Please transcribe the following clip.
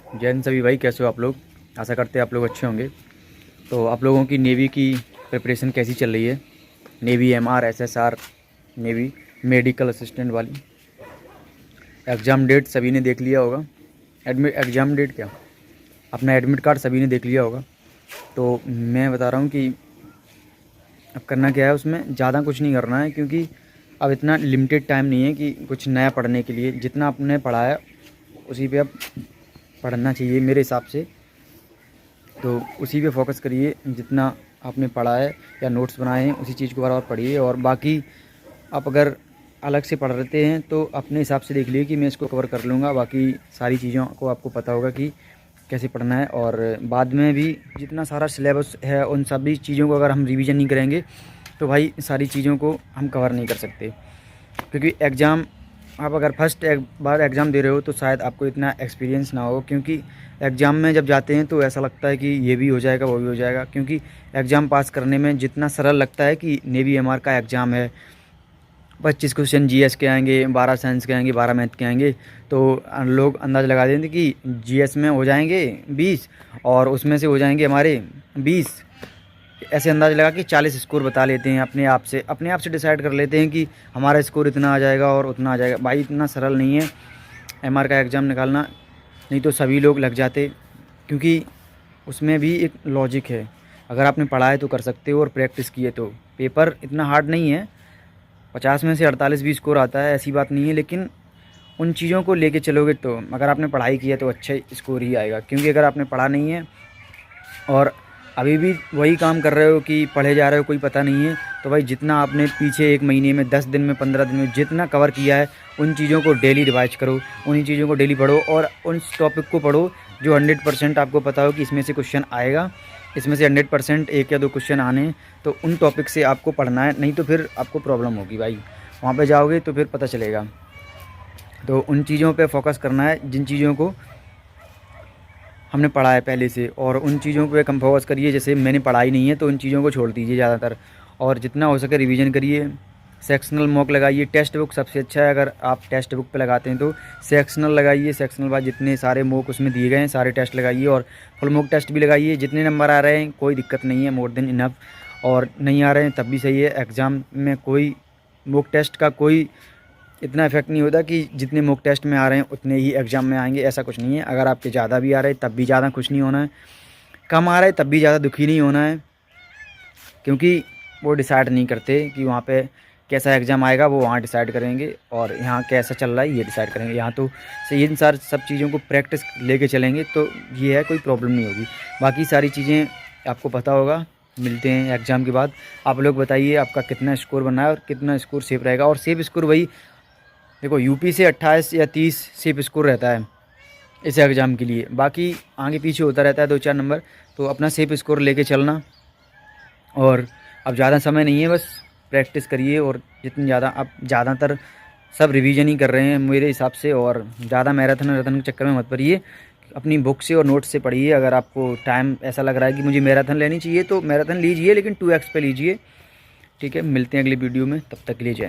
जय हिंद सभी भाई, कैसे हो आप लोग। आशा करते हैं आप लोग अच्छे होंगे। तो आप लोगों की नेवी की प्रिपरेशन कैसी चल रही है। Navy MR SSR navy medical assistant वाली एग्ज़ाम डेट सभी ने देख लिया होगा। एग्ज़ाम डेट क्या, अपना एडमिट कार्ड सभी ने देख लिया होगा। तो मैं बता रहा हूँ कि अब करना क्या है, उसमें ज़्यादा कुछ नहीं करना है, क्योंकि अब इतना लिमिटेड टाइम नहीं है कि कुछ नया पढ़ने के लिए। जितना आपने पढ़ा है उसी पे अब पढ़ना चाहिए मेरे हिसाब से। तो उसी पे फोकस करिए, जितना आपने पढ़ा है या नोट्स बनाए हैं उसी चीज़ को बार बार पढ़िए। और बाकी आप अगर अलग से पढ़ रहे हैं तो अपने हिसाब से देख लीजिए कि मैं इसको कवर कर लूँगा। बाकी सारी चीज़ों को आपको पता होगा कि कैसे पढ़ना है। और बाद में भी जितना सारा सिलेबस है उन सभी चीज़ों को अगर हम रिवीजन नहीं करेंगे तो भाई सारी चीज़ों को हम कवर नहीं कर सकते। क्योंकि एग्ज़ाम आप अगर फर्स्ट एक बार एग्ज़ाम दे रहे हो तो शायद आपको इतना एक्सपीरियंस ना हो, क्योंकि एग्ज़ाम में जब जाते हैं तो ऐसा लगता है कि ये भी हो जाएगा वो भी हो जाएगा। क्योंकि एग्ज़ाम पास करने में जितना सरल लगता है कि नेवी एमआर का एग्ज़ाम है, 25 क्वेश्चन जीएस के आएंगे, 12 साइंस के आएंगे, 12 मैथ के आएंगे, तो लोग अंदाज़ लगा देते कि जीएस में हो जाएंगे 20 और उसमें से हो जाएंगे हमारे 20। ऐसे अंदाज़ लगा कि 40 स्कोर बता लेते हैं, अपने आप से डिसाइड कर लेते हैं कि हमारा स्कोर इतना आ जाएगा और उतना आ जाएगा। भाई इतना सरल नहीं है एमआर का एग्ज़ाम निकालना, नहीं तो सभी लोग लग जाते। क्योंकि उसमें भी एक लॉजिक है, अगर आपने पढ़ा है तो कर सकते हो और प्रैक्टिस की है तो। पेपर इतना हार्ड नहीं है, 50 में से 48 भी स्कोर आता है, ऐसी बात नहीं है। लेकिन उन चीज़ों को लेके चलोगे तो अगर आपने पढ़ाई की है तो अच्छा स्कोर ही आएगा। क्योंकि अगर आपने पढ़ा नहीं है और अभी भी वही काम कर रहे हो कि पढ़े जा रहे हो, कोई पता नहीं है, तो भाई जितना आपने पीछे 1 महीने में, 10 दिन में, 15 दिन में जितना कवर किया है उन चीज़ों को डेली रिवाइज करो, उन्हीं चीज़ों को डेली पढ़ो और उन टॉपिक को पढ़ो जो 100% आपको पता हो कि इसमें से क्वेश्चन आएगा, इसमें से 100% 1 या 2 क्वेश्चन आने हैं। तो उन टॉपिक से आपको पढ़ना है, नहीं तो फिर आपको प्रॉब्लम होगी भाई। वहाँ पे जाओगे तो फिर पता चलेगा। तो उन चीज़ों पे फोकस करना है जिन चीज़ों को हमने पढ़ा है पहले से, और उन चीज़ों पे कम फोकस करिए। जैसे मैंने पढ़ाई नहीं है तो उन चीज़ों को छोड़ दीजिए ज़्यादातर, और जितना हो सके रिवीजन करिए। सेक्शनल मॉक लगाइए। टेक्स्ट बुक सबसे अच्छा है, अगर आप टेक्स्ट बुक पे लगाते हैं तो सेक्शनल लगाइए। सेक्शनल बाद जितने सारे मॉक उसमें दिए गए हैं सारे टेस्ट लगाइए, और फुल मॉक टेस्ट भी लगाइए। जितने नंबर आ रहे हैं कोई दिक्कत नहीं है, मोर देन इनफ। और नहीं आ रहे हैं तब भी सही है। एग्ज़ाम में कोई मॉक टेस्ट का कोई इतना इफेक्ट नहीं होता कि जितने मॉक टेस्ट में आ रहे हैं उतने ही एग्ज़ाम में आएंगे, ऐसा कुछ नहीं है। अगर आपके ज़्यादा भी आ रहे हैं तब भी ज़्यादा खुश नहीं होना है, कम आ रहा है तब भी ज़्यादा दुखी नहीं होना है। क्योंकि वो डिसाइड नहीं करते कि वहाँ पे कैसा एग्ज़ाम आएगा, वो वहाँ डिसाइड करेंगे, और यहाँ कैसा चल रहा है ये डिसाइड करेंगे। यहाँ तो से इन सब चीज़ों को प्रैक्टिस लेके चलेंगे तो ये है, कोई प्रॉब्लम नहीं होगी। बाकी सारी चीज़ें आपको पता होगा। मिलते हैं एग्ज़ाम के बाद। आप लोग बताइए आपका कितना स्कोर बना है और कितना स्कोर सेफ रहेगा। और सेफ स्कोर वही देखो, यूपी से 28 या 30 सेफ स्कोर रहता है इस एग्ज़ाम के लिए। बाकी आगे पीछे होता रहता है 2-4 नंबर, तो अपना सेफ स्कोर लेके चलना। और अब ज़्यादा समय नहीं है, बस प्रैक्टिस करिए। और जितनी ज़्यादा आप ज़्यादातर सब रिवीजन ही कर रहे हैं मेरे हिसाब से, और ज़्यादा मैराथन के चक्कर में मत पड़िए। अपनी बुक से और नोट्स से पढ़िए। अगर आपको टाइम ऐसा लग रहा है कि मुझे मैराथन लेनी चाहिए तो मैराथन लीजिए, लेकिन 2x पे लीजिए। ठीक है, मिलते हैं अगली वीडियो में, तब तक के लिए जय।